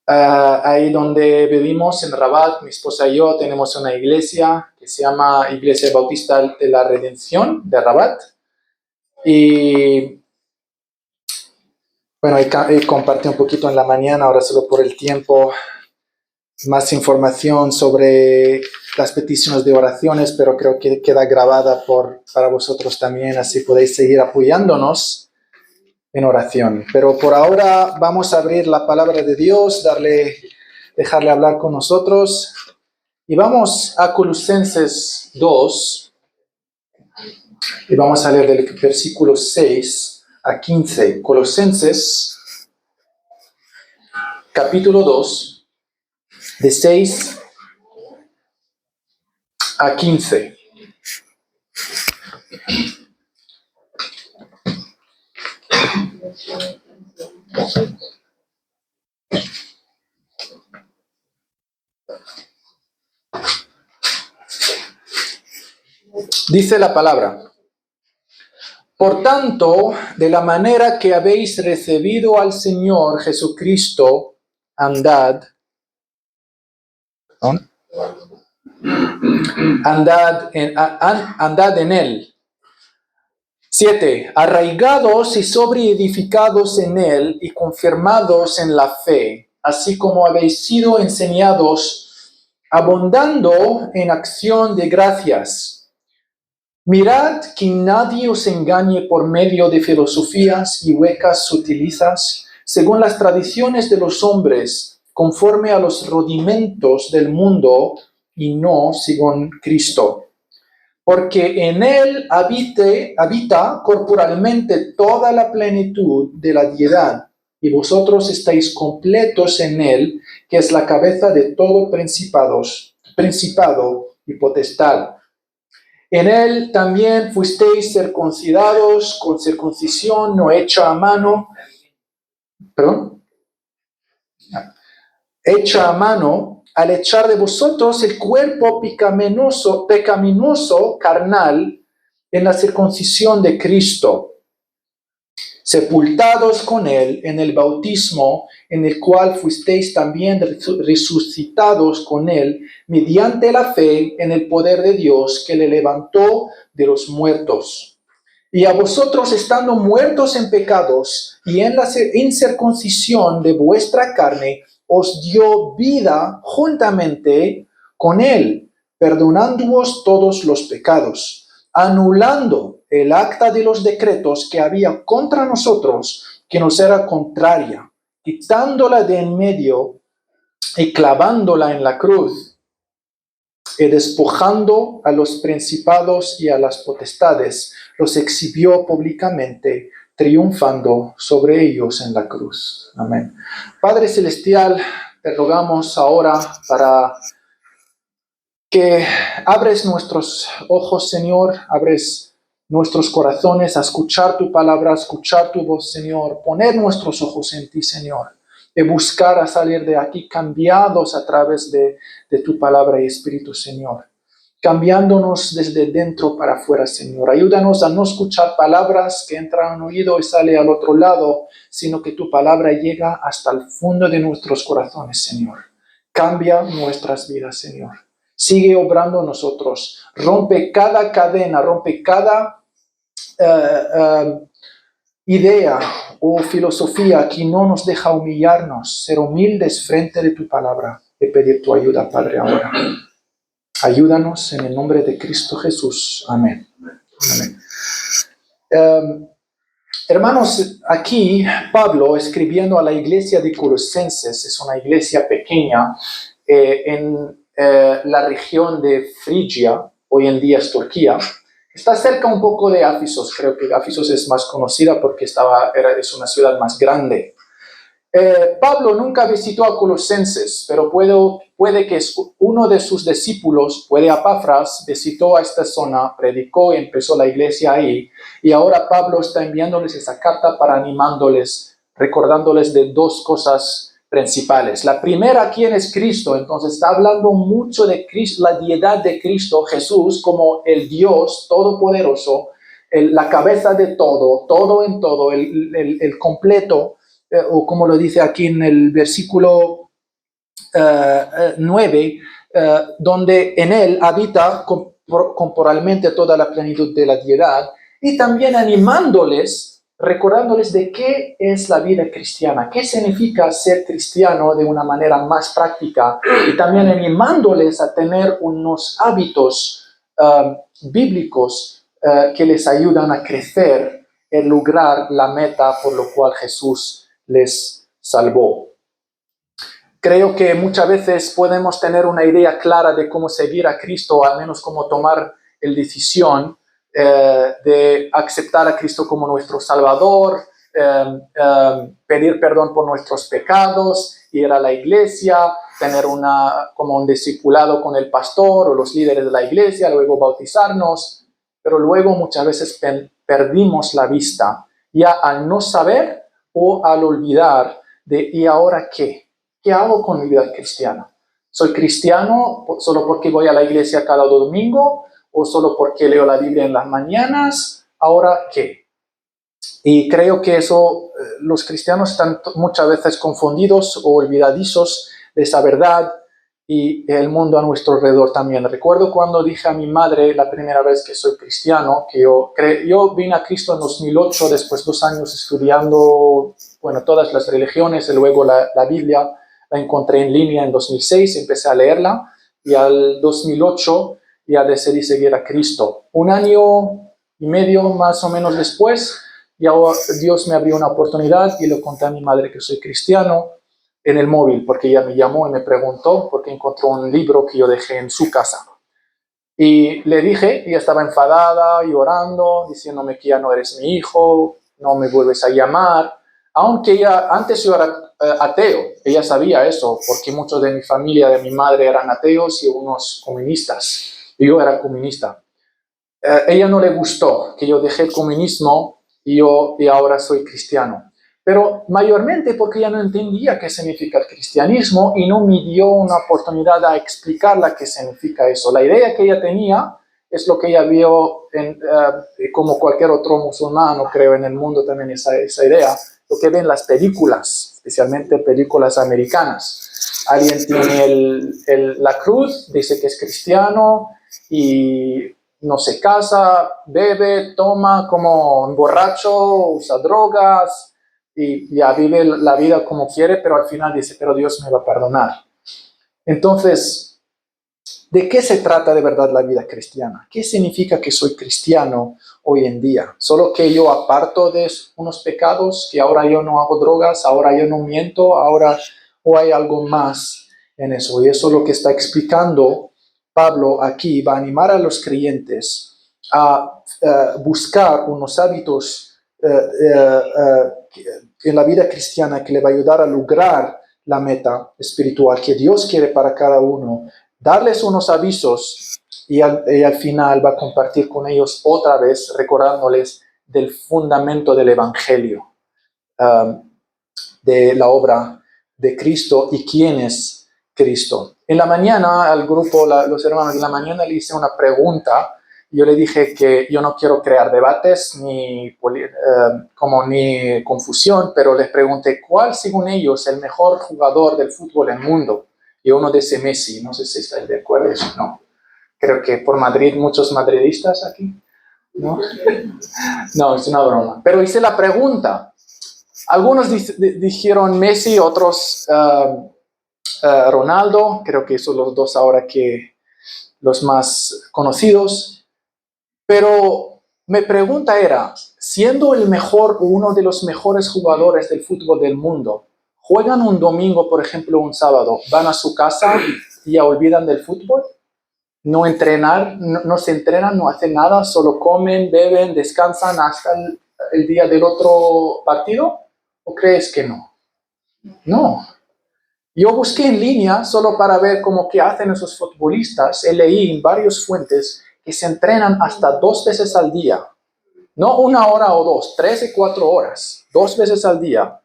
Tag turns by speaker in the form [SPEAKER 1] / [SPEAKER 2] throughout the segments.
[SPEAKER 1] Ahí donde vivimos en Rabat, mi esposa y yo tenemos una iglesia que se llama Iglesia Bautista de la Redención de Rabat. Y bueno, compartí un poquito en la mañana, ahora solo por el tiempo, más información sobre las peticiones de oraciones, pero creo que queda grabada para vosotros también, así podéis seguir apoyándonos en oración. Pero por ahora vamos a abrir la palabra de Dios, dejarle hablar con nosotros. Y vamos a Colosenses 2, y vamos a leer del versículo 6 a 15. Colosenses, capítulo 2, de 6 a 15. Dice la palabra: Por tanto, de la manera que habéis recibido al Señor Jesucristo, andad en él. 7. Arraigados y sobreedificados en él y confirmados en la fe, así como habéis sido enseñados, abundando en acción de gracias. Mirad que nadie os engañe por medio de filosofías y huecas sutilezas, según las tradiciones de los hombres, conforme a los rudimentos del mundo y no según Cristo. Porque en él habita corporalmente toda la plenitud de la deidad, y vosotros estáis completos en él, que es la cabeza de todo principado y potestad. En él también fuisteis circuncidados con circuncisión no hecha a mano, hecha a mano, al echar de vosotros el cuerpo pecaminoso carnal en la circuncisión de Cristo, sepultados con él en el bautismo, en el cual fuisteis también resucitados con él, mediante la fe en el poder de Dios que le levantó de los muertos. Y a vosotros, estando muertos en pecados y en la incircuncisión de vuestra carne, os dio vida juntamente con él, perdonándoos todos los pecados, anulando el acta de los decretos que había contra nosotros, que nos era contraria, quitándola de en medio y clavándola en la cruz, y despojando a los principados y a las potestades, los exhibió públicamente, triunfando sobre ellos en la cruz. Amén. Padre Celestial, te rogamos ahora para que abres nuestros ojos, Señor, abres nuestros corazones a escuchar tu palabra, a escuchar tu voz, Señor, poner nuestros ojos en ti, Señor, y buscar a salir de aquí cambiados a través de tu palabra y Espíritu, Señor, cambiándonos desde dentro para afuera, Señor. Ayúdanos a no escuchar palabras que entran a un oído y sale al otro lado, sino que tu palabra llega hasta el fondo de nuestros corazones, Señor. Cambia nuestras vidas, Señor. Sigue obrando en nosotros. Rompe cada cadena, rompe cada idea o filosofía que no nos deja humillarnos, ser humildes frente de tu palabra y pedir tu ayuda, Padre, ahora. Ayúdanos en el nombre de Cristo Jesús. Amén. Amén. Hermanos, aquí Pablo, escribiendo a la iglesia de Colosenses, es una iglesia pequeña en la región de Frigia, hoy en día es Turquía. Está cerca un poco de Éfeso, creo que Éfeso es más conocida porque es una ciudad más grande. Pablo nunca visitó a Colosenses, pero puede que uno de sus discípulos, puede Epafras, visitó a esta zona, predicó y empezó la iglesia ahí. Y ahora Pablo está enviándoles esa carta para animándoles, recordándoles de dos cosas principales. La primera, ¿quién es Cristo? Entonces está hablando mucho de Cristo, la deidad de Cristo, Jesús, como el Dios todopoderoso, la cabeza de todo, todo en todo, el completo. O como lo dice aquí en el versículo 9, donde en él habita corporalmente toda la plenitud de la deidad, y también animándoles, recordándoles de qué es la vida cristiana, qué significa ser cristiano de una manera más práctica, y también animándoles a tener unos hábitos bíblicos que les ayudan a crecer en lograr la meta por lo cual Jesús les salvó. Creo que muchas veces podemos tener una idea clara de cómo seguir a Cristo, o al menos cómo tomar la decisión de aceptar a Cristo como nuestro Salvador, pedir perdón por nuestros pecados, ir a la iglesia, tener como un discipulado con el pastor o los líderes de la iglesia, luego bautizarnos, pero luego muchas veces perdimos la vista, ya al no saber o al olvidar de ¿y ahora qué? ¿Qué hago con mi vida cristiana? ¿Soy cristiano solo porque voy a la iglesia cada domingo o solo porque leo la Biblia en las mañanas? ¿Ahora qué? Y creo que eso, los cristianos están muchas veces confundidos o olvidadizos de esa verdad, y el mundo a nuestro alrededor también. Recuerdo cuando dije a mi madre la primera vez que soy cristiano, que yo vine a Cristo en 2008, después de 2 años estudiando, todas las religiones, y luego la Biblia. La encontré en línea en 2006, empecé a leerla, y al 2008 ya decidí seguir a Cristo. 1 año y medio más o menos después, ya Dios me abrió una oportunidad y le conté a mi madre que soy cristiano en el móvil, porque ella me llamó y me preguntó porque encontró un libro que yo dejé en su casa. Y le dije, ella estaba enfadada, llorando, diciéndome que ya no eres mi hijo, no me vuelves a llamar. Aunque antes yo era ateo, ella sabía eso, porque muchos de mi familia, de mi madre, eran ateos y unos comunistas. Y yo era comunista. Ella no le gustó que yo dejé el comunismo y ahora soy cristiano. Pero mayormente porque ella no entendía qué significa el cristianismo y no me dio una oportunidad a explicarle qué significa eso. La idea que ella tenía es lo que ella vio como cualquier otro musulmán, creo, en el mundo también esa idea, lo que ven las películas, especialmente películas americanas. Alguien tiene la cruz, dice que es cristiano y no se casa, bebe, toma como un borracho, usa drogas y ya vive la vida como quiere, pero al final dice, pero Dios me va a perdonar. Entonces, ¿de qué se trata de verdad la vida cristiana? ¿Qué significa que soy cristiano hoy en día? ¿Solo que yo aparto de unos pecados, que ahora yo no hago drogas, ahora yo no miento, o hay algo más en eso? Y eso es lo que está explicando Pablo aquí. Va a animar a los creyentes a buscar unos hábitos en la vida cristiana que le va a ayudar a lograr la meta espiritual que Dios quiere para cada uno, darles unos avisos y al final va a compartir con ellos otra vez, recordándoles del fundamento del Evangelio, de la obra de Cristo y quién es Cristo. En la mañana al grupo, los hermanos de la mañana, le hice una pregunta. Yo le dije que yo no quiero crear debates ni confusión, pero les pregunté cuál, según ellos, el mejor jugador del fútbol en el mundo. Y uno dice Messi. No sé si estáis de acuerdo, ¿no? Creo que por Madrid, muchos madridistas aquí, ¿no? No, es una broma. Pero hice la pregunta. Algunos dijeron Messi, otros Ronaldo. Creo que son los dos ahora que los más conocidos. Pero mi pregunta era, siendo el mejor o uno de los mejores jugadores del fútbol del mundo, ¿juegan un domingo, por ejemplo, un sábado, van a su casa y ya olvidan del fútbol? ¿No no se entrenan, no hacen nada, solo comen, beben, descansan hasta el día del otro partido? ¿O crees que no? No. Yo busqué en línea solo para ver cómo qué hacen esos futbolistas. Leí en varias fuentes que se entrenan hasta 2 veces al día. No 1 hora o 2, 3 y 4 horas. 2 veces al día,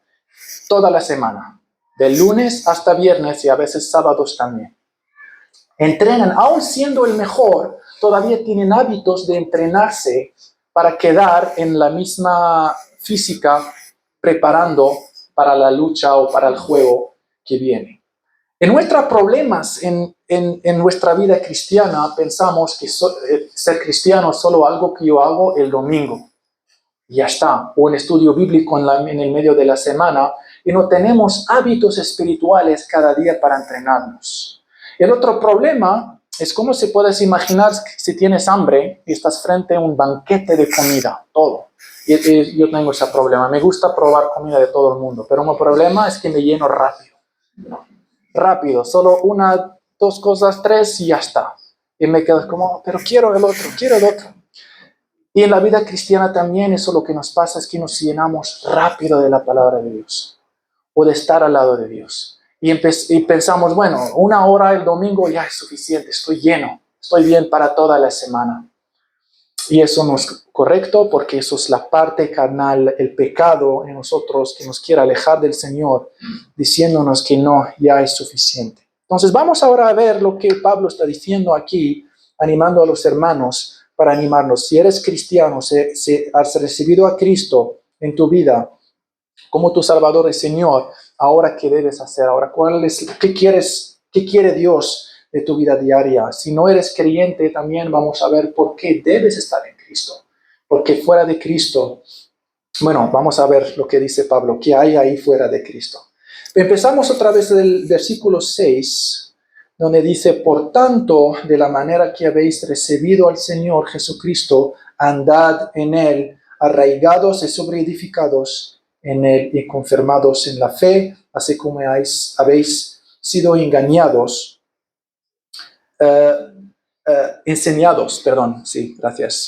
[SPEAKER 1] toda la semana. De lunes hasta viernes y a veces sábados también. Entrenan, aún siendo el mejor, todavía tienen hábitos de entrenarse para quedar en la misma física, preparando para la lucha o para el juego que viene. En nuestros problemas, en nuestra vida cristiana, pensamos que ser cristiano es solo algo que yo hago el domingo. Y ya está. O en estudio bíblico en el medio de la semana. Y no tenemos hábitos espirituales cada día para entrenarnos. El otro problema es cómo se puedes imaginar si tienes hambre y estás frente a un banquete de comida, todo. Y yo tengo ese problema. Me gusta probar comida de todo el mundo, pero mi problema es que me lleno rápido. Rápido, solo una, dos cosas, tres y ya está. Y me quedo como, pero quiero el otro, quiero el otro. Y en la vida cristiana también eso lo que nos pasa es que nos llenamos rápido de la palabra de Dios o de estar al lado de Dios. Y pensamos, bueno, 1 hora el domingo ya es suficiente, estoy lleno, estoy bien para toda la semana. Y eso no es correcto porque eso es la parte carnal, el pecado en nosotros que nos quiere alejar del Señor, diciéndonos que no, ya es suficiente. Entonces vamos ahora a ver lo que Pablo está diciendo aquí, animando a los hermanos para animarnos. Si eres cristiano, si has recibido a Cristo en tu vida como tu Salvador y Señor, ahora ¿qué debes hacer? Ahora, ¿qué quiere Dios de tu vida diaria? Si no eres creyente, también vamos a ver por qué debes estar en Cristo. Porque fuera de Cristo, bueno, vamos a ver lo que dice Pablo, ¿qué hay ahí fuera de Cristo? Empezamos otra vez del versículo 6, donde dice, por tanto, de la manera que habéis recibido al Señor Jesucristo, andad en Él, arraigados y sobreedificados en Él y confirmados en la fe, así como habéis sido enseñados,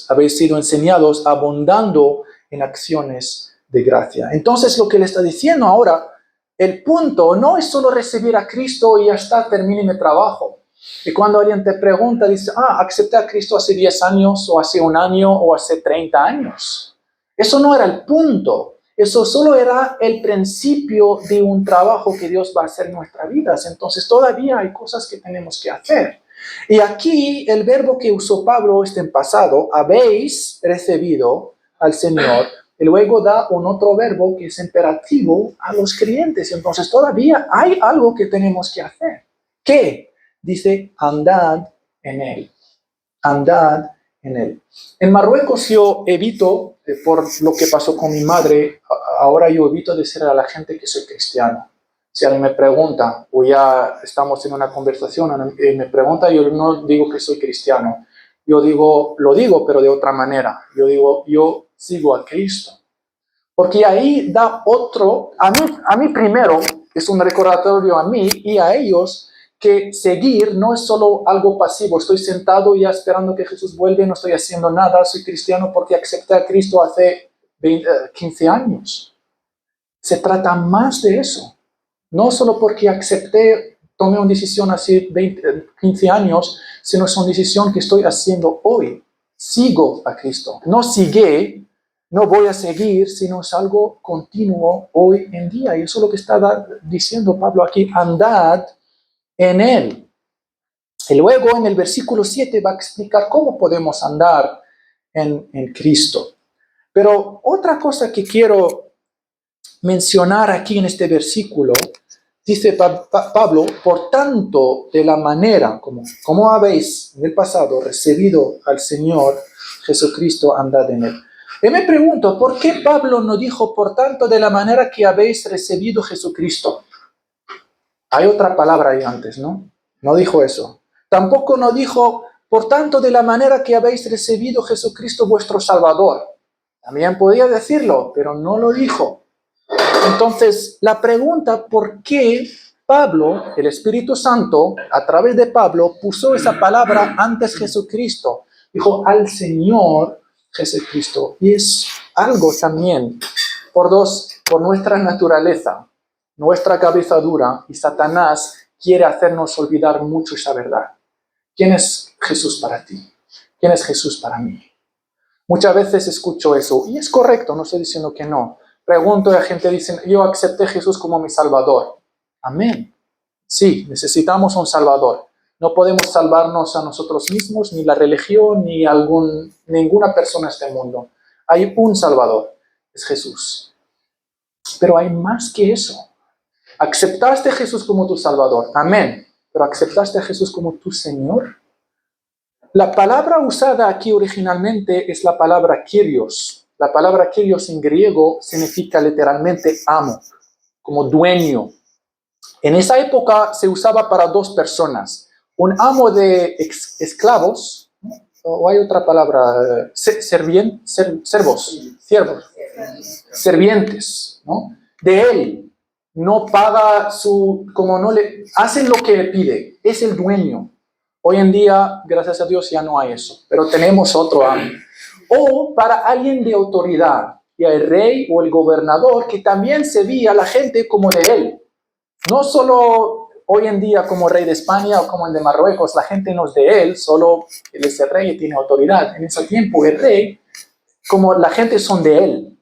[SPEAKER 1] habéis sido enseñados abundando en acciones de gracia. Entonces lo que le está diciendo ahora, el punto no es solo recibir a Cristo y ya está, termine mi trabajo. Y cuando alguien te pregunta, dice, acepté a Cristo hace 10 años, o hace 1 año, o hace 30 años. Eso no era el punto. Eso solo era el principio de un trabajo que Dios va a hacer en nuestras vidas. Entonces todavía hay cosas que tenemos que hacer. Y aquí el verbo que usó Pablo está en pasado, habéis recibido al Señor, y luego da un otro verbo que es imperativo a los creyentes. Entonces todavía hay algo que tenemos que hacer. ¿Qué? Dice, andad en Él. Andad en Él. En Marruecos yo evito, por lo que pasó con mi madre, ahora yo evito decir a la gente que soy cristiano. Si alguien me pregunta, o ya estamos en una conversación y me pregunta, yo no digo que soy cristiano. Yo lo digo, pero de otra manera. Yo digo, yo sigo a Cristo. Porque ahí da otro, a mí primero, es un recordatorio a mí y a ellos, que seguir no es solo algo pasivo. Estoy sentado ya esperando que Jesús vuelva, no estoy haciendo nada, soy cristiano porque acepté a Cristo hace 15 años. Se trata más de eso. No solo porque tomé una decisión hace 15 años, sino es una decisión que estoy haciendo hoy. Sigo a Cristo. No voy a seguir, sino es algo continuo hoy en día. Y eso es lo que está diciendo Pablo aquí, andad en Él. Y luego en el versículo 7 va a explicar cómo podemos andar en Cristo. Pero otra cosa que quiero mencionar aquí en este versículo, dice Pablo, por tanto, de la manera como habéis en el pasado recibido al Señor Jesucristo, andad en Él. Y me pregunto, ¿por qué Pablo no dijo, por tanto, de la manera que habéis recibido Jesucristo? Hay otra palabra ahí antes, ¿no? No dijo eso. Tampoco no dijo, por tanto, de la manera que habéis recibido Jesucristo vuestro Salvador. También podía decirlo, pero no lo dijo. Entonces, la pregunta, ¿por qué Pablo, el Espíritu Santo, a través de Pablo, puso esa palabra antes Jesucristo? Dijo, al Señor Jesucristo. Y es algo también por nuestra naturaleza, nuestra cabeza dura, y Satanás quiere hacernos olvidar mucho esa verdad. ¿Quién es Jesús para ti? ¿Quién es Jesús para mí? Muchas veces escucho eso, y es correcto, no estoy diciendo que no. Pregunto y la gente dice, yo acepté a Jesús como mi Salvador. Amén. Sí, necesitamos un Salvador. No podemos salvarnos a nosotros mismos, ni la religión, ni ninguna persona en este mundo. Hay un Salvador, es Jesús. Pero hay más que eso. ¿Aceptaste a Jesús como tu Salvador? Amén. ¿Pero aceptaste a Jesús como tu Señor? La palabra usada aquí originalmente es la palabra Kyrios. La palabra Kyrios en griego significa literalmente amo, como dueño. En esa época se usaba para dos personas. Un amo de esclavos, o hay otra palabra, siervos, servientes, ¿no? De él. No paga como no le, hacen lo que le pide, es el dueño. Hoy en día, gracias a Dios, ya no hay eso, pero tenemos otro amo. O para alguien de autoridad, y el rey o el gobernador, que también se veía a la gente como de él. No solo hoy en día como rey de España o como el de Marruecos, la gente no es de él, solo él es el rey y tiene autoridad. En ese tiempo el rey, como la gente son de él,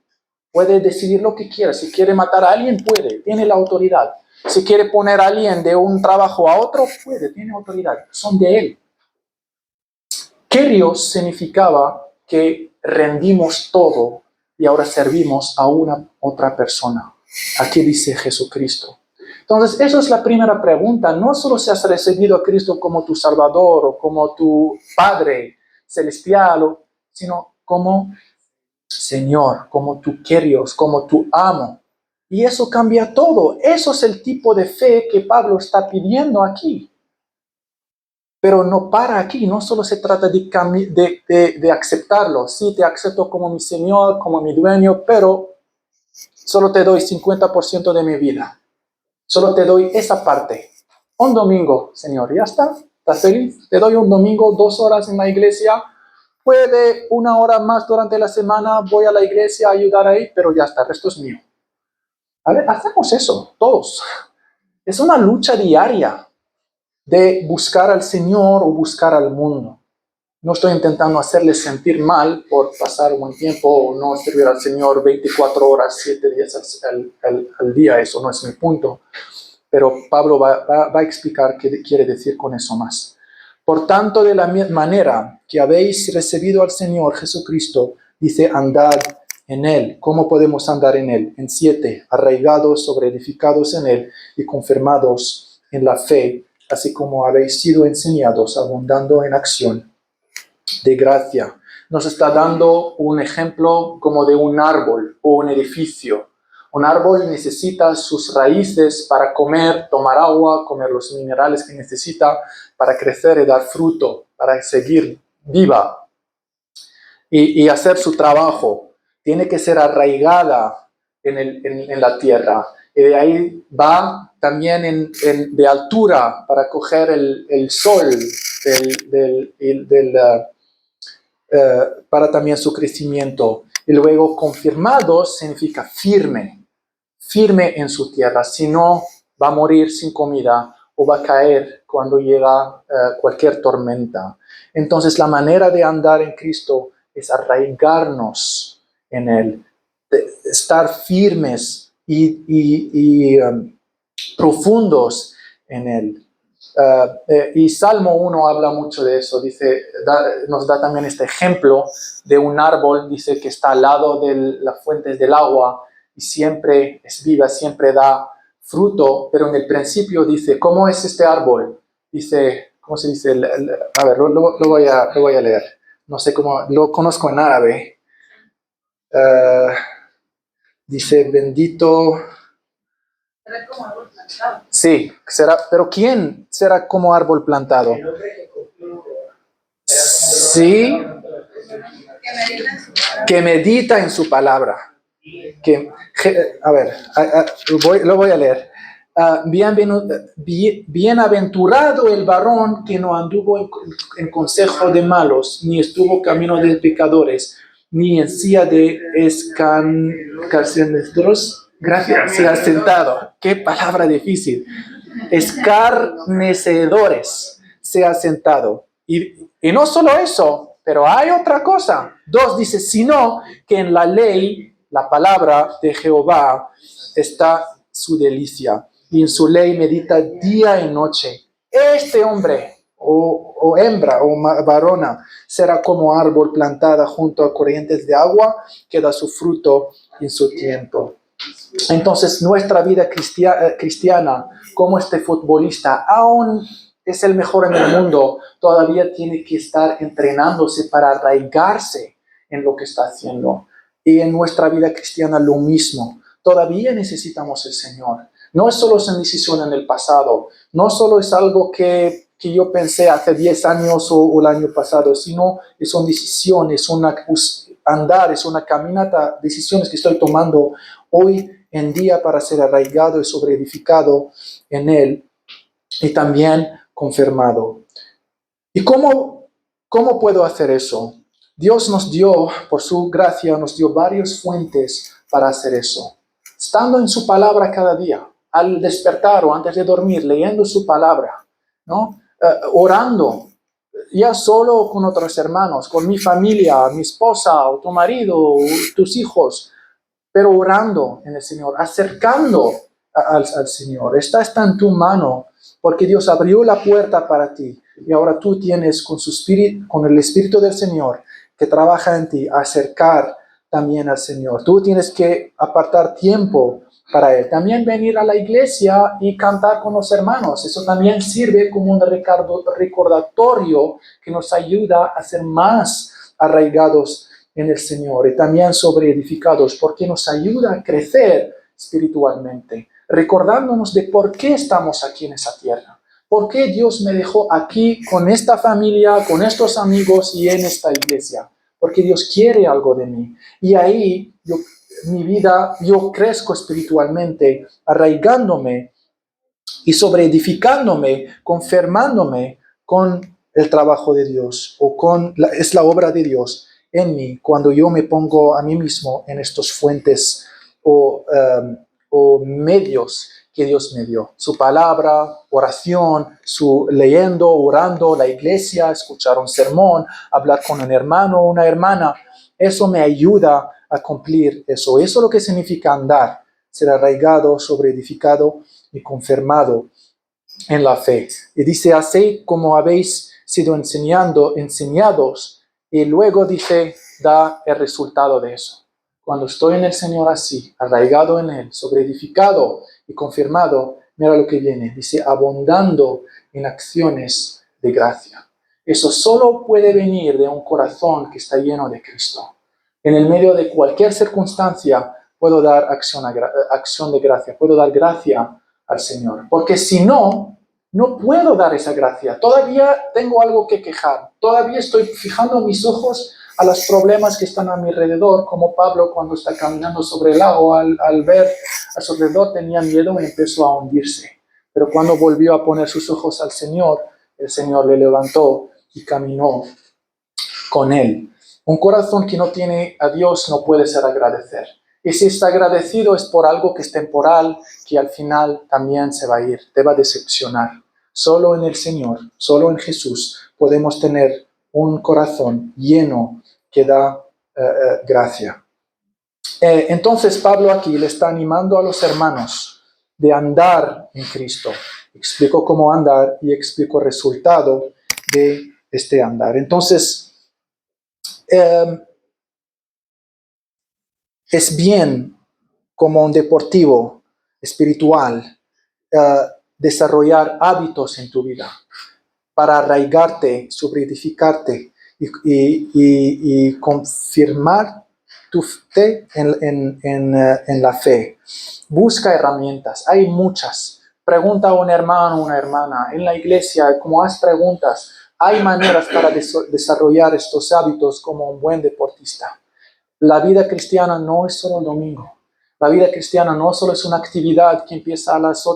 [SPEAKER 1] puede decidir lo que quiera. Si quiere matar a alguien, puede, tiene la autoridad. Si quiere poner a alguien de un trabajo a otro, puede, tiene autoridad. Son de él. Kyrios significaba que rendimos todo y ahora servimos a una otra persona. Aquí dice Jesucristo. Entonces, esa es la primera pregunta. No solo si has recibido a Cristo como tu Salvador o como tu Padre celestial, sino como Señor, como tu Kyrios, como tu amo. Y eso cambia todo. Eso es el tipo de fe que Pablo está pidiendo aquí. Pero no para aquí, no solo se trata de aceptarlo. Sí, te acepto como mi Señor, como mi dueño, pero solo te doy 50% de mi vida. Solo te doy esa parte. Un domingo, Señor, ya está. ¿Estás feliz? Te doy un domingo, 2 horas en la iglesia. Puede 1 hora más durante la semana, voy a la iglesia a ayudar ahí, pero ya está, el resto es mío. A ver, hacemos eso, todos. Es una lucha diaria de buscar al Señor o buscar al mundo. No estoy intentando hacerles sentir mal por pasar un buen tiempo o no servir al Señor 24 horas, 7 días al día. Eso no es mi punto. Pero Pablo va a explicar qué quiere decir con eso más. Por tanto, de la manera que habéis recibido al Señor Jesucristo, dice, andad en Él. ¿Cómo podemos andar en Él? En 7, arraigados, sobreedificados en Él y confirmados en la fe, así como habéis sido enseñados, abundando en acción de gracia. Nos está dando un ejemplo como de un árbol o un edificio. Un árbol necesita sus raíces para comer, tomar agua, comer los minerales que necesita para crecer y dar fruto, para seguir viva y hacer su trabajo. Tiene que ser arraigada en la tierra. Y de ahí va también de altura para coger el sol para también su crecimiento. Y luego confirmado significa firme en su tierra, si no va a morir sin comida o va a caer cuando llega cualquier tormenta. Entonces la manera de andar en Cristo es arraigarnos en Él, estar firmes y profundos en Él. Y Salmo 1 habla mucho de eso, dice, nos da también este ejemplo de un árbol, dice que está al lado de las fuentes del agua y siempre es viva, siempre da fruto, pero en el principio dice, ¿cómo es este árbol? Dice, ¿cómo se dice? A ver, lo voy a leer, no sé cómo, lo conozco en árabe. Dice, bendito... Será como árbol plantado. Sí, pero ¿quién será como árbol plantado? Sí, que medita en su palabra. A ver, lo voy a leer. Bienaventurado el varón que no anduvo en consejo de malos, ni estuvo camino de pecadores, ni en silla de escarnecedores. Gracias, se ha sentado. Qué palabra difícil. Escarnecedores se ha sentado. Y no solo eso, pero hay otra cosa. 2 dice, sino que en la ley, la palabra de Jehová, está su delicia. Y en su ley medita día y noche. Este hombre, o hembra, o varona, será como árbol plantada junto a corrientes de agua, que da su fruto en su tiempo. Entonces, nuestra vida cristiana, como este futbolista, aún es el mejor en el mundo, todavía tiene que estar entrenándose para arraigarse en lo que está haciendo. Y en nuestra vida cristiana lo mismo. Todavía necesitamos el Señor. No es solo una decisión en el pasado, no solo es algo que yo pensé hace 10 años o el año pasado, sino son decisiones, andar, es una caminata, decisiones que estoy tomando hoy en día para ser arraigado y sobreedificado en Él y también confirmado. ¿Y cómo puedo hacer eso? Dios nos dio, por su gracia, nos dio varias fuentes para hacer eso. Estando en su palabra cada día, al despertar o antes de dormir, leyendo su palabra, ¿no? Orando, ya solo con otros hermanos, con mi familia, mi esposa, o tu marido, o tus hijos, pero orando en el Señor, acercando al Señor. Está en tu mano, porque Dios abrió la puerta para ti y ahora tú tienes con el Espíritu del Señor que trabaja en ti, acercar también al Señor. Tú tienes que apartar tiempo para Él. También venir a la iglesia y cantar con los hermanos. Eso también sirve como un recordatorio que nos ayuda a ser más arraigados en el Señor y también sobreedificados, porque nos ayuda a crecer espiritualmente, recordándonos de por qué estamos aquí en esa tierra, por qué Dios me dejó aquí con esta familia, con estos amigos y en esta iglesia, porque Dios quiere algo de mí. Y ahí yo crezco espiritualmente, arraigándome y sobreedificándome, confirmándome con el trabajo de Dios es la obra de Dios en mí cuando yo me pongo a mí mismo en estos fuentes o medios que Dios me dio. Su palabra, oración, su leyendo, orando, la iglesia, escuchar un sermón, hablar con un hermano o una hermana. Eso me ayuda a cumplir eso. Eso es lo que significa andar, ser arraigado, sobreedificado y confirmado en la fe. Y dice, así como habéis sido enseñados, y luego dice, da el resultado de eso. Cuando estoy en el Señor así, arraigado en Él, sobreedificado y confirmado, mira lo que viene, dice, abundando en acciones de gracia. Eso solo puede venir de un corazón que está lleno de Cristo. En el medio de cualquier circunstancia, puedo dar acción de gracia, puedo dar gracia al Señor. Porque si no puedo dar esa gracia. Todavía tengo algo que quejar. Todavía estoy fijando mis ojos a los problemas que están a mi alrededor, como Pablo cuando está caminando sobre el lago, al ver a su alrededor tenía miedo y empezó a hundirse. Pero cuando volvió a poner sus ojos al Señor, el Señor le levantó y caminó con él. Un corazón que no tiene a Dios no puede ser agradecer. Y si está agradecido es por algo que es temporal, que al final también se va a ir, te va a decepcionar. Solo en el Señor, solo en Jesús, podemos tener un corazón lleno que da gracia. Entonces Pablo aquí le está animando a los hermanos de andar en Cristo. Explicó cómo andar y explicó el resultado de este andar. Entonces, es bien como un deportivo espiritual desarrollar hábitos en tu vida para arraigarte, sobreedificarte y confirmar tu fe en la fe. Busca herramientas, hay muchas. Pregunta a un hermano o una hermana en la iglesia, como haz preguntas. Hay maneras para desarrollar estos hábitos como un buen deportista. La vida cristiana no es solo el domingo. La vida cristiana no solo es una actividad que empieza a las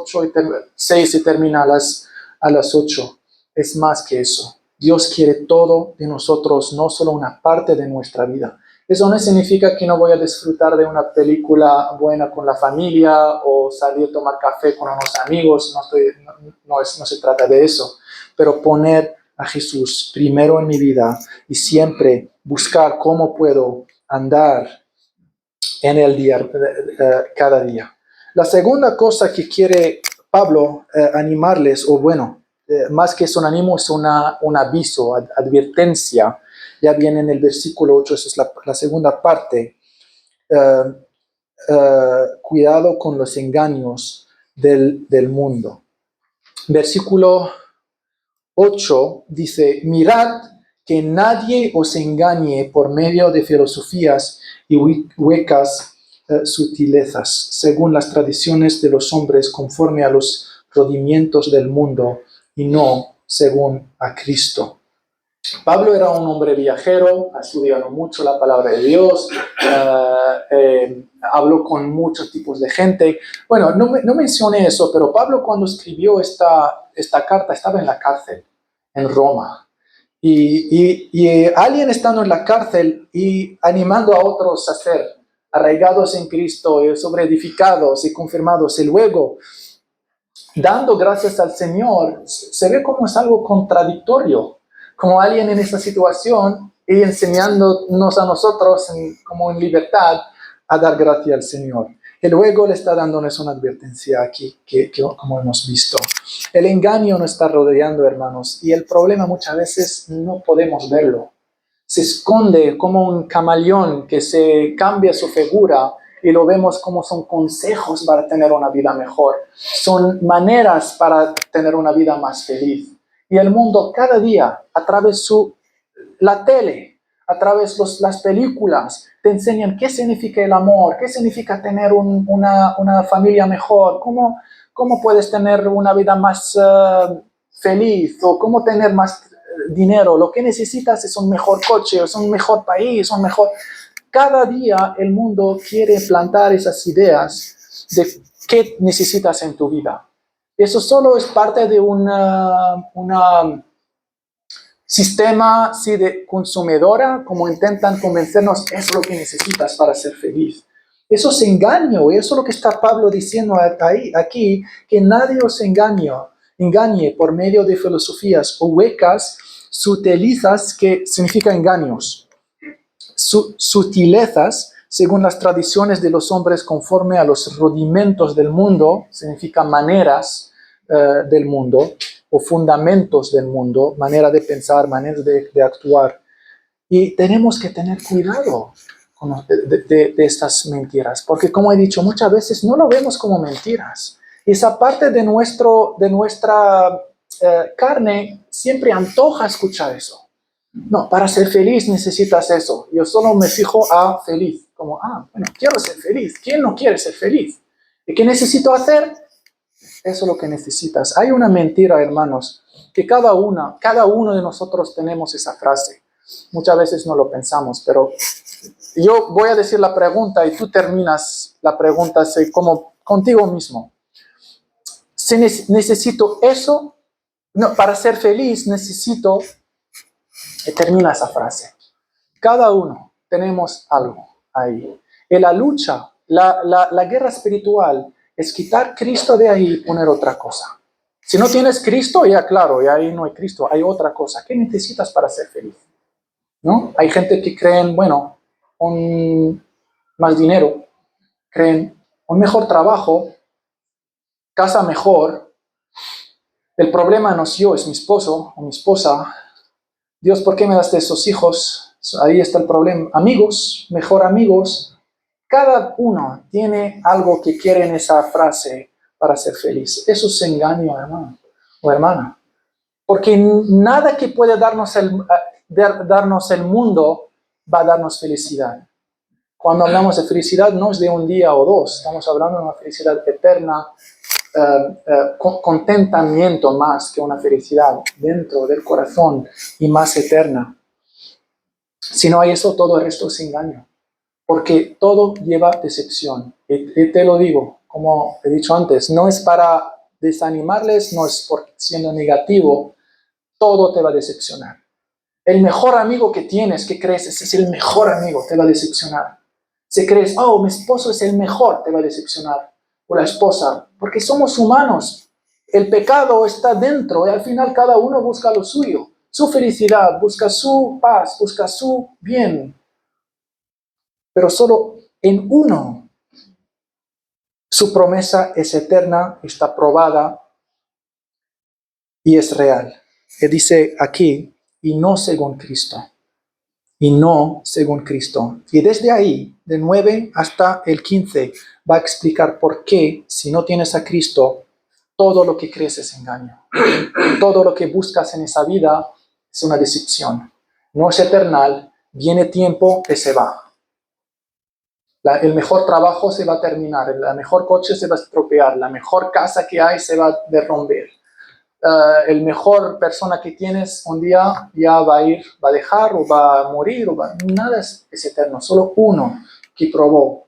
[SPEAKER 1] 6 y termina a las 8. Es más que eso. Dios quiere todo de nosotros, no solo una parte de nuestra vida. Eso no significa que no voy a disfrutar de una película buena con la familia o salir a tomar café con unos amigos. No se trata de eso. Pero poner a Jesús primero en mi vida y siempre buscar cómo puedo andar en el día, cada día. La segunda cosa que quiere Pablo animarles, o bueno, más que es un ánimo, es un aviso, advertencia. Ya viene en el versículo 8, esa es la segunda parte. cuidado con los engaños del mundo. Versículo 8 dice, mirad que nadie os engañe por medio de filosofías y huecas sutilezas, según las tradiciones de los hombres, conforme a los rudimientos del mundo y no según a Cristo. Pablo era un hombre viajero, ha estudiado mucho la palabra de Dios, habló con muchos tipos de gente. Bueno, no mencioné eso, pero Pablo cuando escribió esta carta estaba en la cárcel, en Roma. Y alguien estando en la cárcel y animando a otros a ser arraigados en Cristo, sobreedificados y confirmados, y luego dando gracias al Señor, se ve como es algo contradictorio, como alguien en esta situación y enseñándonos a nosotros como en libertad a dar gracias al Señor. Y luego le está dándonos una advertencia aquí, que como hemos visto. El engaño nos está rodeando, hermanos, y el problema muchas veces no podemos verlo. Se esconde como un camaleón que se cambia su figura y lo vemos como son consejos para tener una vida mejor. Son maneras para tener una vida más feliz. Y el mundo cada día, a través de la tele, a través de las películas, te enseñan qué significa el amor, qué significa tener una familia mejor, cómo puedes tener una vida más feliz o cómo tener más dinero. Lo que necesitas es un mejor coche, es un mejor país, un mejor... Cada día el mundo quiere plantar esas ideas de qué necesitas en tu vida. Eso solo es parte de un sistema sí, de consumidora, como intentan convencernos, es lo que necesitas para ser feliz. Eso es engaño, y eso es lo que está Pablo diciendo aquí, que nadie os engañe por medio de filosofías o huecas sutilezas, que significa engaños. Sutilezas, según las tradiciones de los hombres, conforme a los rudimentos del mundo, significa maneras del mundo, o fundamentos del mundo, manera de pensar, manera de actuar. Y tenemos que tener cuidado de estas mentiras, porque como he dicho, muchas veces no lo vemos como mentiras. Y esa parte de nuestra carne siempre antoja escuchar eso. No, para ser feliz necesitas eso. Yo solo me fijo a feliz. Como, bueno, quiero ser feliz. ¿Quién no quiere ser feliz? ¿Y qué necesito hacer? Eso es lo que necesitas. Hay una mentira, hermanos, que cada uno de nosotros tenemos esa frase. Muchas veces no lo pensamos, pero yo voy a decir la pregunta y tú terminas la pregunta así, como contigo mismo. Si necesito eso, no, para ser feliz necesito... Y termina esa frase. Cada uno tenemos algo ahí. En la lucha, la guerra espiritual es quitar Cristo de ahí y poner otra cosa. Si no tienes Cristo, ya claro, ya ahí no hay Cristo, hay otra cosa. ¿Qué necesitas para ser feliz? ¿No? Hay gente que creen, bueno, más dinero, creen un mejor trabajo, casa mejor. El problema no es yo, es mi esposo o mi esposa. Dios, ¿por qué me das esos hijos? Ahí está el problema. Amigos, mejor amigos. Cada uno tiene algo que quiere en esa frase para ser feliz. Eso es engaño, hermano o hermana. Porque nada que puede darnos el mundo va a darnos felicidad. Cuando hablamos de felicidad no es de un día o dos. Estamos hablando de una felicidad eterna, contentamiento más que una felicidad dentro del corazón y más eterna. Si no hay eso, todo el resto es engaño, porque todo lleva decepción. Y te lo digo, como he dicho antes, no es para desanimarles, no es por siendo negativo, todo te va a decepcionar. El mejor amigo que tienes, que crees, ese es el mejor amigo, te va a decepcionar. Si crees, mi esposo es el mejor, te va a decepcionar. O la esposa, porque somos humanos. El pecado está dentro y al final cada uno busca lo suyo, su felicidad, busca su paz, busca su bien. Pero solo en uno su promesa es eterna, está probada y es real. Que dice aquí, y no según Cristo. y no según Cristo. Y desde ahí, de 9 hasta el 15, va a explicar por qué, si no tienes a Cristo, todo lo que crees es engaño. Todo lo que buscas en esa vida es una decepción. No es eternal, viene tiempo que se va. El mejor trabajo se va a terminar, el mejor coche se va a estropear, la mejor casa que hay se va a derrumbar. El mejor persona que tienes un día ya va a dejar o va a morir, nada es eterno, solo uno que probó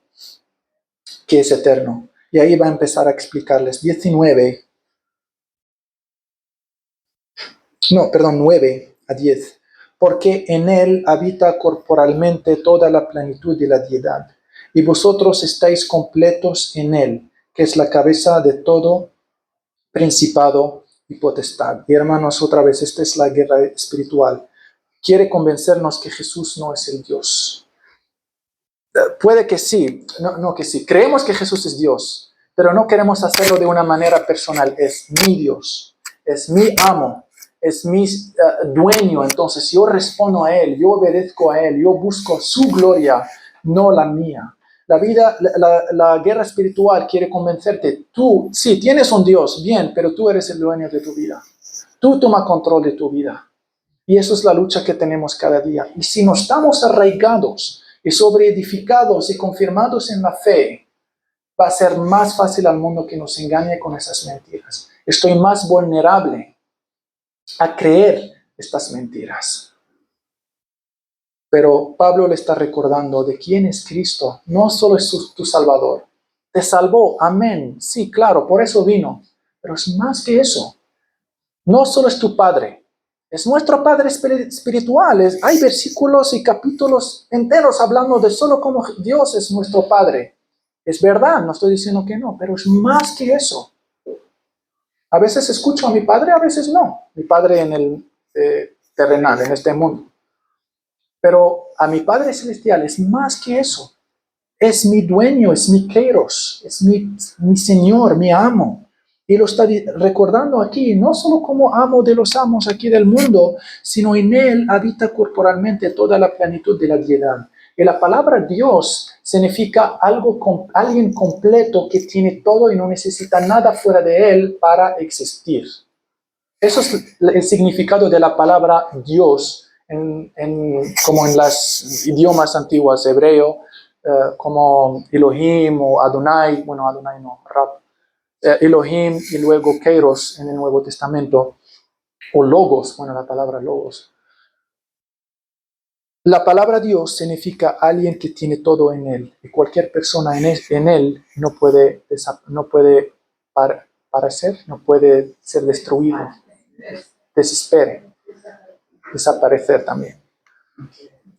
[SPEAKER 1] que es eterno. Y ahí va a empezar a explicarles 9 a 10. Porque en él habita corporalmente toda la plenitud de la deidad, y vosotros estáis completos en él, que es la cabeza de todo principado y potestad. Y hermanos, otra vez, esta es la guerra espiritual. Quiere convencernos que Jesús no es el Dios. Puede que sí, no que sí. Creemos que Jesús es Dios, pero no queremos hacerlo de una manera personal. Es mi Dios, es mi amo, es mi dueño. Entonces yo respondo a Él, yo obedezco a Él, yo busco su gloria, no la mía. La guerra espiritual quiere convencerte, tú, sí, tienes un Dios, bien, pero tú eres el dueño de tu vida. Tú toma control de tu vida. Y eso es la lucha que tenemos cada día. Y si no estamos arraigados y sobreedificados y confirmados en la fe, va a ser más fácil al mundo que nos engañe con esas mentiras. Estoy más vulnerable a creer estas mentiras. Pero Pablo le está recordando de quién es Cristo. No solo es tu Salvador. Te salvó, amén. Sí, claro, por eso vino. Pero es más que eso. No solo es tu Padre. Es nuestro Padre espiritual. Hay versículos y capítulos enteros hablando de solo cómo Dios es nuestro Padre. Es verdad, no estoy diciendo que no, pero es más que eso. A veces escucho a mi Padre, a veces no. Mi Padre en el terrenal, en este mundo. Pero a mi Padre Celestial es más que eso. Es mi dueño, es mi Kairos, es mi Señor, mi amo. Y lo está recordando aquí, no solo como amo de los amos aquí del mundo, sino en Él habita corporalmente toda la plenitud de la deidad. Y la palabra Dios significa alguien completo que tiene todo y no necesita nada fuera de Él para existir. Eso es el significado de la palabra Dios, como en los idiomas antiguos, hebreo, como Elohim o Adonai, bueno, Adonai no, Rab, Elohim y luego Kairos en el Nuevo Testamento, o Logos, bueno, la palabra Logos. La palabra Dios significa alguien que tiene todo en Él, y cualquier persona en Él no puede parecer, no puede ser destruido, desaparecer también.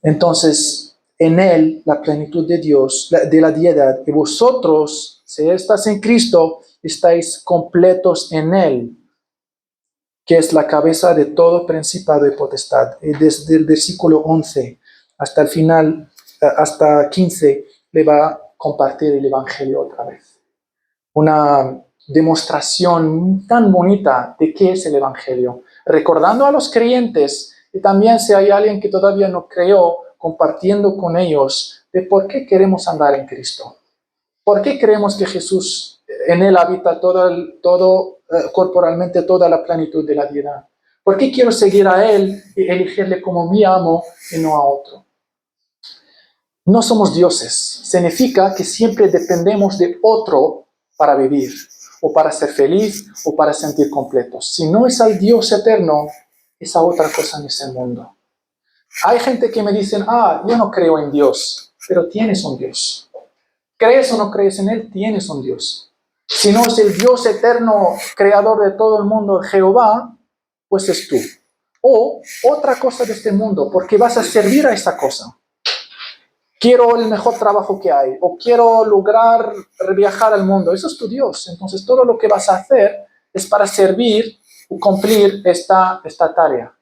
[SPEAKER 1] Entonces, en Él, la plenitud de Dios, de la deidad, y vosotros, si estás en Cristo, estáis completos en Él, que es la cabeza de todo principado y potestad. Y desde el versículo 11 hasta el final, hasta 15, le va a compartir el Evangelio otra vez. Una demostración tan bonita de qué es el Evangelio. Recordando a los creyentes, y también si hay alguien que todavía no creyó, compartiendo con ellos de por qué queremos andar en Cristo. ¿Por qué creemos que Jesús, en Él habita corporalmente toda la plenitud de la deidad? ¿Por qué quiero seguir a Él y elegirle como mi amo y no a otro? No somos dioses. Significa que siempre dependemos de otro para vivir, o para ser feliz, o para sentir completos. Si no es al Dios eterno, esa otra cosa en ese mundo. Hay gente que me dicen, yo no creo en Dios, pero tienes un Dios. ¿Crees o no crees en Él? Tienes un Dios. Si no es el Dios eterno, creador de todo el mundo, Jehová, pues es tú. O otra cosa de este mundo, porque vas a servir a esa cosa. Quiero el mejor trabajo que hay, o quiero lograr viajar al mundo. Eso es tu Dios. Entonces todo lo que vas a hacer es para servir y cumplir esta tarea.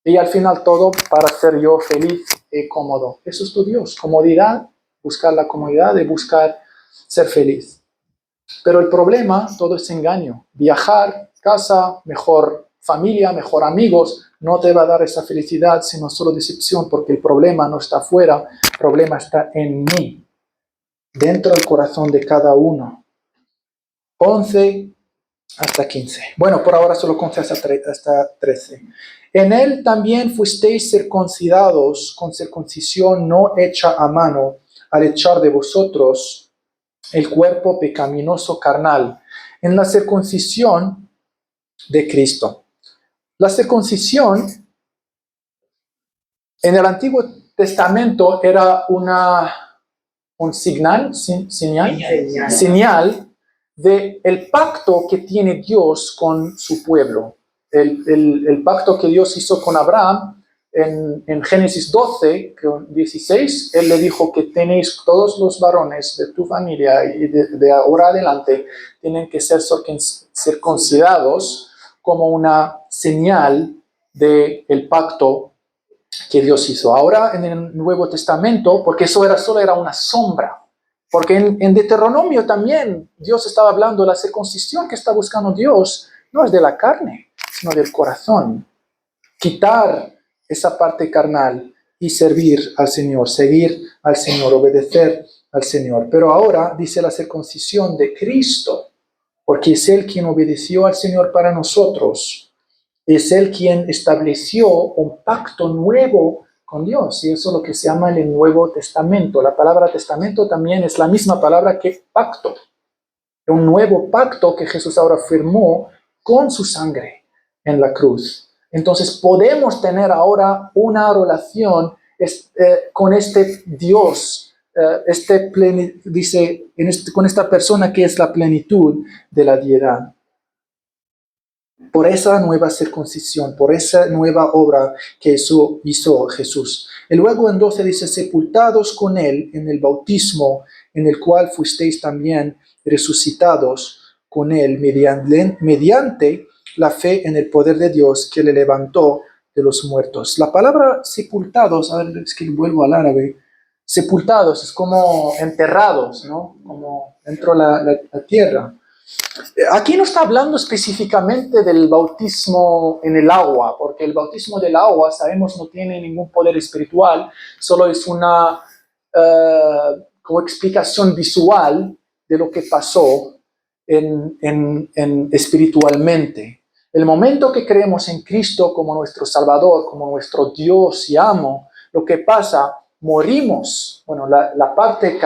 [SPEAKER 1] Y al final todo para ser yo feliz y cómodo. Eso es tu Dios. Comodidad, buscar la comodidad y buscar ser feliz. Pero el problema, todo es engaño. Viajar, casa, mejor familia, mejor amigos, no te va a dar esa felicidad, sino solo decepción, porque el problema no está afuera, el problema está en mí, dentro del corazón de cada uno. 11 hasta 15. Bueno, por ahora solo 11 hasta 13. En él también fuisteis circuncidados con circuncisión no hecha a mano, al echar de vosotros el cuerpo pecaminoso carnal, en la circuncisión de Cristo. La circuncisión en el Antiguo Testamento era un señal de el pacto que tiene Dios con su pueblo. El pacto que Dios hizo con Abraham en Génesis 12, 16, Él le dijo que tenéis todos los varones de tu familia y de ahora adelante tienen que ser circuncidados como una señal del pacto que Dios hizo. Ahora en el Nuevo Testamento, porque eso solo era una sombra, porque en Deuteronomio también Dios estaba hablando de la circuncisión que está buscando Dios, no es de la carne, sino del corazón. Quitar esa parte carnal y servir al Señor, seguir al Señor, obedecer al Señor. Pero ahora dice la circuncisión de Cristo, porque es Él quien obedeció al Señor para nosotros. Es Él quien estableció un pacto nuevo con Dios, y eso es lo que se llama el Nuevo Testamento. La palabra testamento también es la misma palabra que pacto. Un nuevo pacto que Jesús ahora firmó con su sangre en la cruz. Entonces podemos tener ahora una relación con este Dios, con esta persona que es la plenitud de la deidad. Por esa nueva circuncisión, por esa nueva obra que hizo Jesús. Y luego en 12 dice, sepultados con Él en el bautismo, en el cual fuisteis también resucitados con Él mediante la fe en el poder de Dios que le levantó de los muertos. La palabra sepultados, a ver, es que vuelvo al árabe, sepultados es como enterrados, ¿no? Como dentro de la tierra. Aquí no está hablando específicamente del bautismo en el agua, porque el bautismo del agua, sabemos, no tiene ningún poder espiritual, solo es una como explicación visual de lo que pasó espiritualmente. El momento que creemos en Cristo como nuestro Salvador, como nuestro Dios y amo, lo que pasa, morimos, bueno, la parte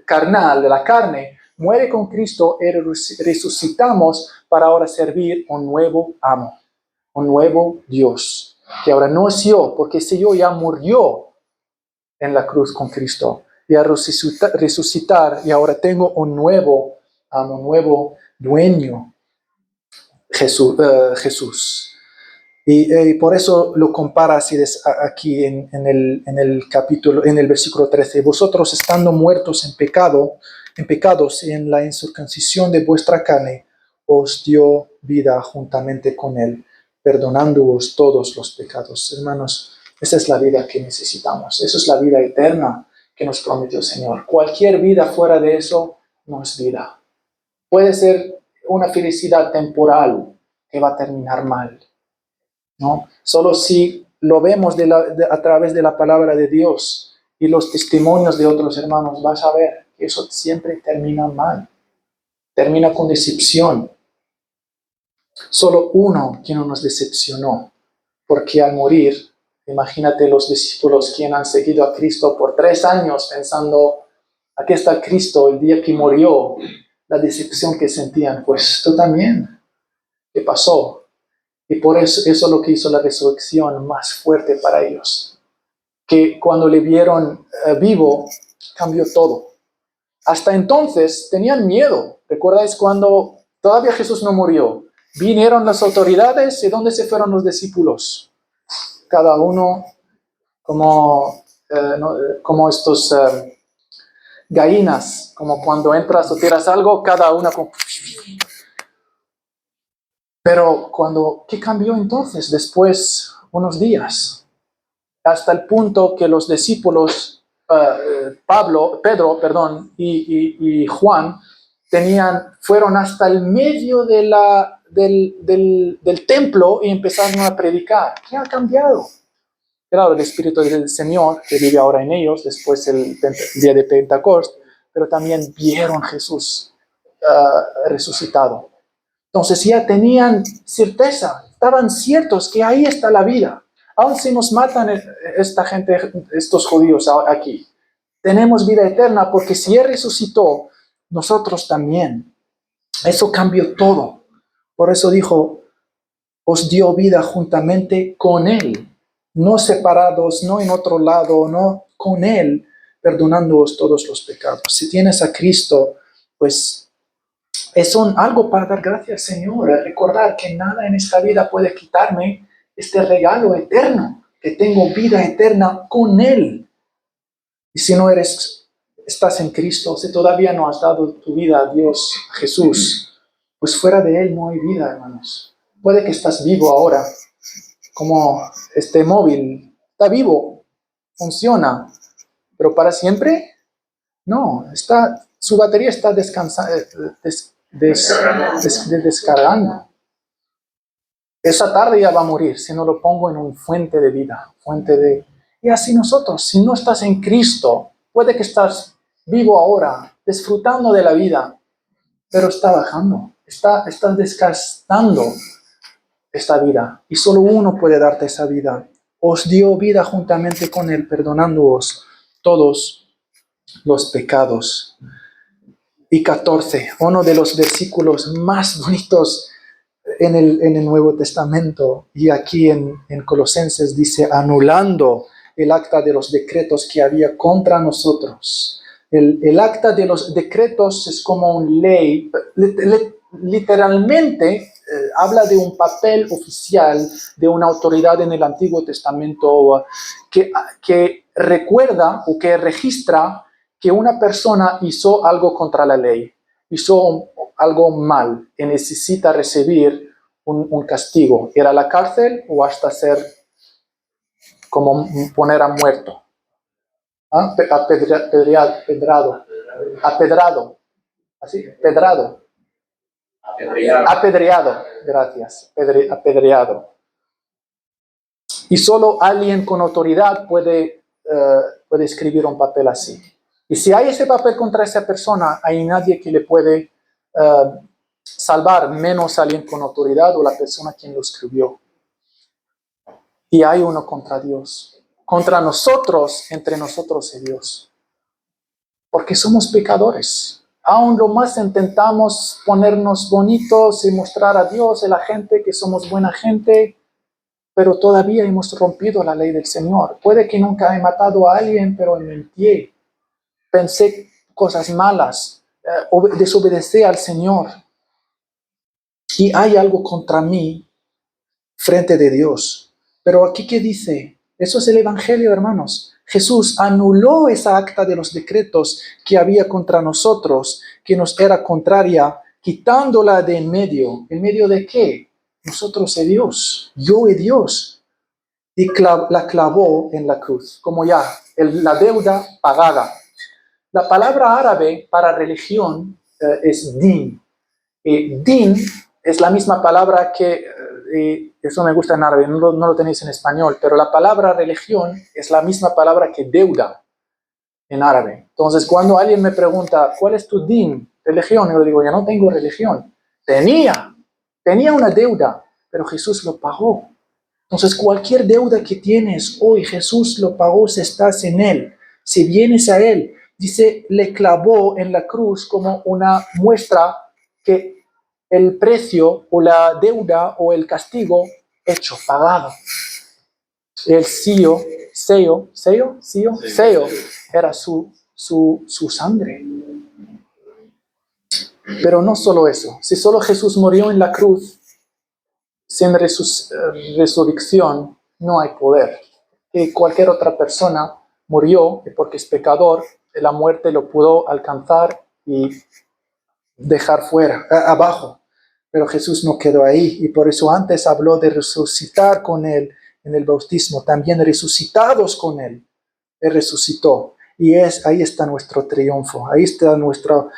[SPEAKER 1] carnal de la carne, muere con Cristo y resucitamos para ahora servir un nuevo amo, un nuevo Dios, que ahora no es yo, porque ese yo ya murió en la cruz con Cristo, y a resucitar, y ahora tengo un nuevo amo, un nuevo dueño, Jesús. Y por eso lo compara así aquí en el capítulo, en el versículo 13. Vosotros estando muertos en pecados, en la incircuncisión de vuestra carne, os dio vida juntamente con Él, perdonándoos todos los pecados. Hermanos, esa es la vida que necesitamos. Esa es la vida eterna que nos prometió el Señor. Cualquier vida fuera de eso no es vida. Puede ser una felicidad temporal que va a terminar mal, ¿no? Solo si lo vemos a través de la palabra de Dios y los testimonios de otros hermanos, vas a ver que eso siempre termina mal, termina con decepción. Solo uno que no nos decepcionó, porque al morir, imagínate los discípulos que han seguido a Cristo por 3 años pensando, aquí está Cristo, el día que murió, la decepción que sentían, pues tú también, ¿qué pasó? Y por eso es lo que hizo la resurrección más fuerte para ellos. Que cuando le vieron vivo, cambió todo. Hasta entonces tenían miedo. ¿Recordáis cuando todavía Jesús no murió? Vinieron las autoridades y ¿dónde se fueron los discípulos? Cada uno como estos gallinas, como cuando entras o tiras algo, cada una como... Pero ¿qué cambió entonces después unos días? Hasta el punto que los discípulos, Pedro y Juan, fueron hasta el medio del templo y empezaron a predicar. ¿Qué ha cambiado? Claro, el Espíritu del Señor que vive ahora en ellos, después el día de Pentecostés, pero también vieron a Jesús resucitado. Entonces ya tenían certeza, estaban ciertos que ahí está la vida. Aun si nos matan esta gente, estos judíos aquí, tenemos vida eterna porque si Él resucitó, nosotros también. Eso cambió todo. Por eso dijo, os dio vida juntamente con Él. No separados, no en otro lado, no con Él, perdonándoos todos los pecados. Si tienes a Cristo, pues es algo para dar gracias al Señor, recordar que nada en esta vida puede quitarme este regalo eterno, que tengo vida eterna con Él. Y si no estás en Cristo, si todavía no has dado tu vida a Dios, a Jesús, pues fuera de Él no hay vida, hermanos. Puede que estás vivo ahora, como este móvil, está vivo, funciona, pero para siempre, no, su batería está descargando. Esa tarde ya va a morir si no lo pongo en una fuente de vida, Y así nosotros, si no estás en Cristo, puede que estás vivo ahora, disfrutando de la vida, pero está bajando, estás desgastando esta vida, y solo uno puede darte esa vida. Os dio vida juntamente con Él, perdonándoos todos los pecados. Y 14, uno de los versículos más bonitos en el Nuevo Testamento, y aquí en Colosenses dice, anulando el acta de los decretos que había contra nosotros. El acta de los decretos es como una ley, literalmente habla de un papel oficial de una autoridad en el Antiguo Testamento que recuerda o que registra que una persona hizo algo contra la ley, hizo algo mal y necesita recibir un castigo. Ir a la cárcel o hasta ser como poner a muerto. Apedreado, gracias, apedreado. Y solo alguien con autoridad puede escribir un papel así. Y si hay ese papel contra esa persona, hay nadie que le puede salvar, menos alguien con autoridad o la persona quien lo escribió. Y hay uno contra Dios, contra nosotros, entre nosotros y Dios. Porque somos pecadores. Aún lo más intentamos ponernos bonitos y mostrar a Dios y a la gente que somos buena gente, pero todavía hemos rompido la ley del Señor. Puede que nunca he matado a alguien, pero mentí. Pensé cosas malas, desobedecí al Señor. Y hay algo contra mí frente de Dios. Pero aquí, ¿qué dice? Eso es el Evangelio, hermanos. Jesús anuló esa acta de los decretos que había contra nosotros, que nos era contraria, quitándola de en medio. ¿En medio de qué? Nosotros y Dios. Yo y Dios. Y la clavó en la cruz, como ya, la deuda pagada. La palabra árabe para religión es din. Din es la misma palabra que, eso me gusta en árabe, no lo tenéis en español, pero la palabra religión es la misma palabra que deuda en árabe. Entonces, cuando alguien me pregunta, ¿cuál es tu din, religión? Yo le digo, ya no tengo religión. Tenía una deuda, pero Jesús lo pagó. Entonces, cualquier deuda que tienes hoy, Jesús lo pagó si estás en Él. Si vienes a Él, dice, le clavó en la cruz como una muestra que el precio o la deuda o el castigo hecho, pagado. El sello era su sangre. Pero no solo eso. Si solo Jesús murió en la cruz, sin resurrección, no hay poder. Y cualquier otra persona murió porque es pecador, la muerte lo pudo alcanzar y dejar fuera, abajo. Pero Jesús no quedó ahí, y por eso antes habló de resucitar con Él en el bautismo, también resucitados con Él. Él resucitó, y ahí está nuestro triunfo, ahí está nuestro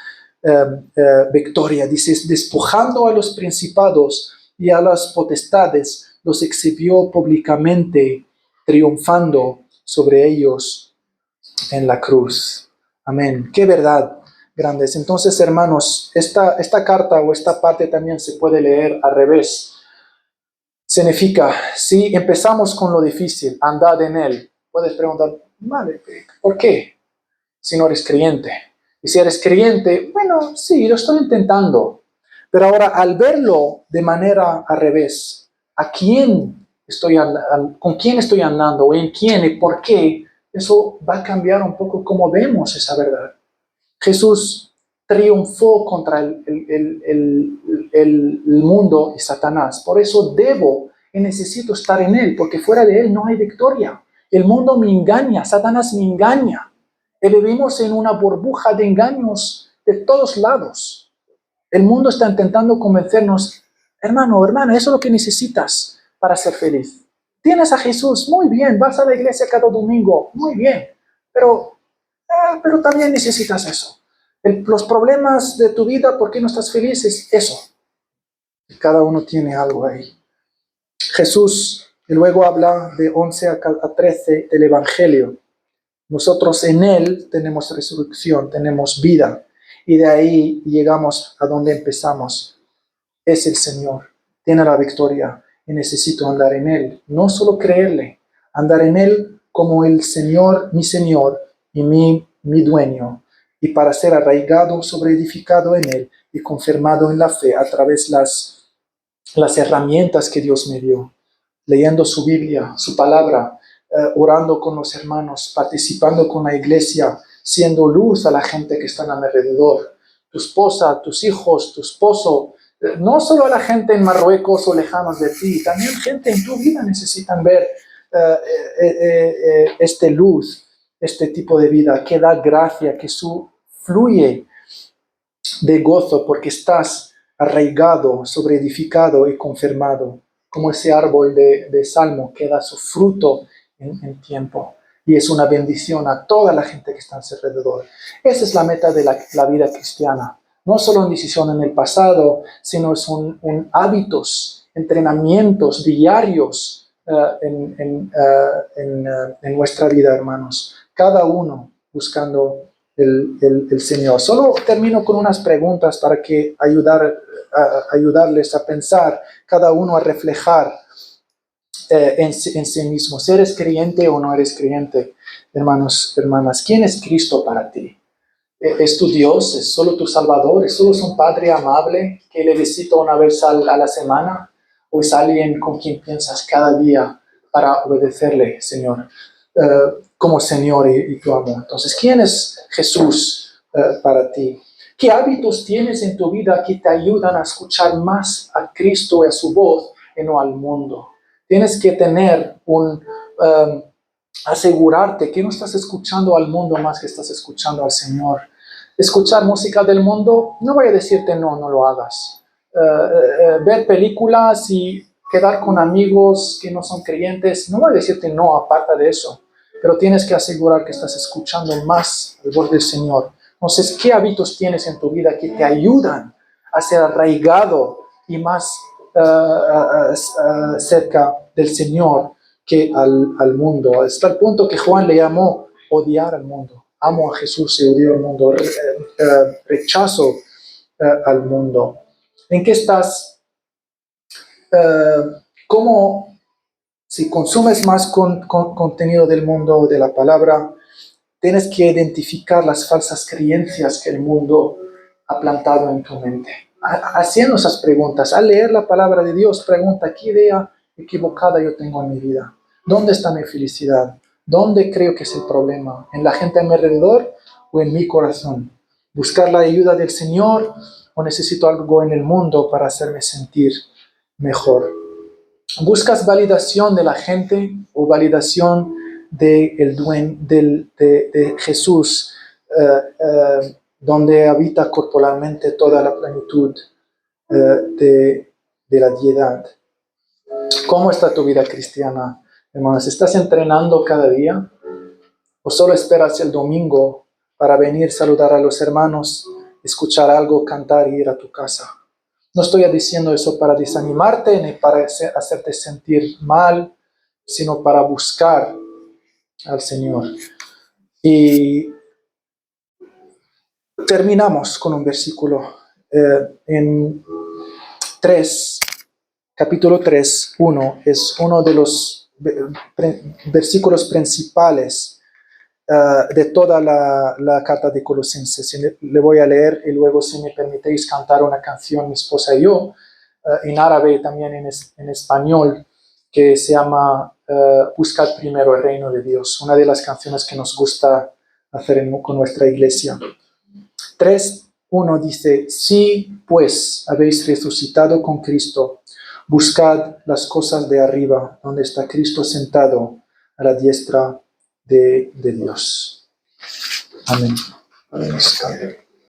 [SPEAKER 1] victoria. Dice, despojando a los principados y a las potestades, los exhibió públicamente, triunfando sobre ellos en la cruz. Amén. Qué verdad grandes. Entonces, hermanos, esta carta o esta parte también se puede leer al revés. Significa, si empezamos con lo difícil, andad en él. Puedes preguntar, vale, ¿por qué? Si no eres creyente. Y si eres creyente, bueno, sí, lo estoy intentando. Pero ahora, al verlo de manera al revés, ¿a quién con quién estoy andando? ¿En quién y por qué? Eso va a cambiar un poco cómo vemos esa verdad. Jesús triunfó contra el mundo y Satanás. Por eso debo y necesito estar en él, porque fuera de él no hay victoria. El mundo me engaña, Satanás me engaña. Y vivimos en una burbuja de engaños de todos lados. El mundo está intentando convencernos, hermano, hermana, eso es lo que necesitas para ser feliz. Tienes a Jesús, muy bien, vas a la iglesia cada domingo, muy bien, pero también necesitas eso. Los problemas de tu vida, ¿por qué no estás feliz? Es eso. Cada uno tiene algo ahí. Jesús luego habla de 11 a 13 del Evangelio. Nosotros en Él tenemos resurrección, tenemos vida. Y de ahí llegamos a donde empezamos. Es el Señor, tiene la victoria y necesito andar en Él. No solo creerle, andar en Él como el Señor y mi dueño. Y para ser arraigado, sobreedificado en Él y confirmado en la fe a través de las herramientas que Dios me dio. Leyendo su Biblia, su palabra, orando con los hermanos, participando con la iglesia, siendo luz a la gente que está a mi alrededor. Tu esposa, tus hijos, tu esposo, no solo a la gente en Marruecos o lejanos de ti, también gente en tu vida necesitan ver esta luz, este tipo de vida que da gracia, que fluye de gozo porque estás arraigado, sobreedificado y confirmado, como ese árbol de Salmo que da su fruto en tiempo. Y es una bendición a toda la gente que está a su alrededor. Esa es la meta de la vida cristiana. No solo en decisión en el pasado, sino son hábitos, entrenamientos diarios en nuestra vida, hermanos. Cada uno buscando el Señor. Solo termino con unas preguntas para que ayudarles a pensar, cada uno a reflejar en sí mismo. Si eres creyente o no eres creyente, hermanos, hermanas, ¿quién es Cristo para ti? ¿Es tu Dios? ¿Es solo tu Salvador? ¿Es solo un Padre amable que le visita una vez a la semana? ¿O es alguien con quien piensas cada día para obedecerle, Señor? Como Señor y tu amor. Entonces, ¿quién es Jesús para ti? ¿Qué hábitos tienes en tu vida que te ayudan a escuchar más a Cristo y a su voz y no al mundo? Tienes que tener asegurarte que no estás escuchando al mundo más que estás escuchando al Señor. Escuchar música del mundo, no voy a decirte no lo hagas. Ver películas y quedar con amigos que no son creyentes, no voy a decirte no, aparte de eso. Pero tienes que asegurar que estás escuchando más el voz del Señor. Entonces, ¿qué hábitos tienes en tu vida que te ayudan a ser arraigado y más cerca del Señor que al mundo? Hasta el punto que Juan le llamó odiar al mundo. Amo a Jesús y odio al mundo. Rechazo al mundo. ¿En qué estás? ¿Cómo? Si consumes más contenido del mundo o de la palabra, tienes que identificar las falsas creencias que el mundo ha plantado en tu mente. Haciendo esas preguntas, al leer la palabra de Dios, pregunta, ¿qué idea equivocada yo tengo en mi vida? ¿Dónde está mi felicidad? ¿Dónde creo que es el problema? ¿En la gente a mi alrededor o en mi corazón? ¿Buscar la ayuda del Señor o necesito algo en el mundo para hacerme sentir mejor? ¿Buscas validación de la gente o validación de Jesús, donde habita corporalmente toda la plenitud de la deidad? ¿Cómo está tu vida cristiana, hermanos? ¿Estás entrenando cada día? ¿O solo esperas el domingo para venir a saludar a los hermanos escuchar algo, cantar y ir a tu casa. No estoy diciendo eso para desanimarte ni para hacerte sentir mal, sino para buscar al Señor. Y terminamos con un versículo en capítulo 3, 1, es uno de los versículos principales de toda la carta de Colosenses. Le voy a leer y luego, si me permitéis, cantar una canción, mi esposa y yo, en árabe y también en español, que se llama Buscad primero el reino de Dios, una de las canciones que nos gusta hacer con nuestra iglesia. 3:1 dice: si pues habéis resucitado con Cristo, buscad las cosas de arriba, donde está Cristo sentado a la diestra de Dios. Amén.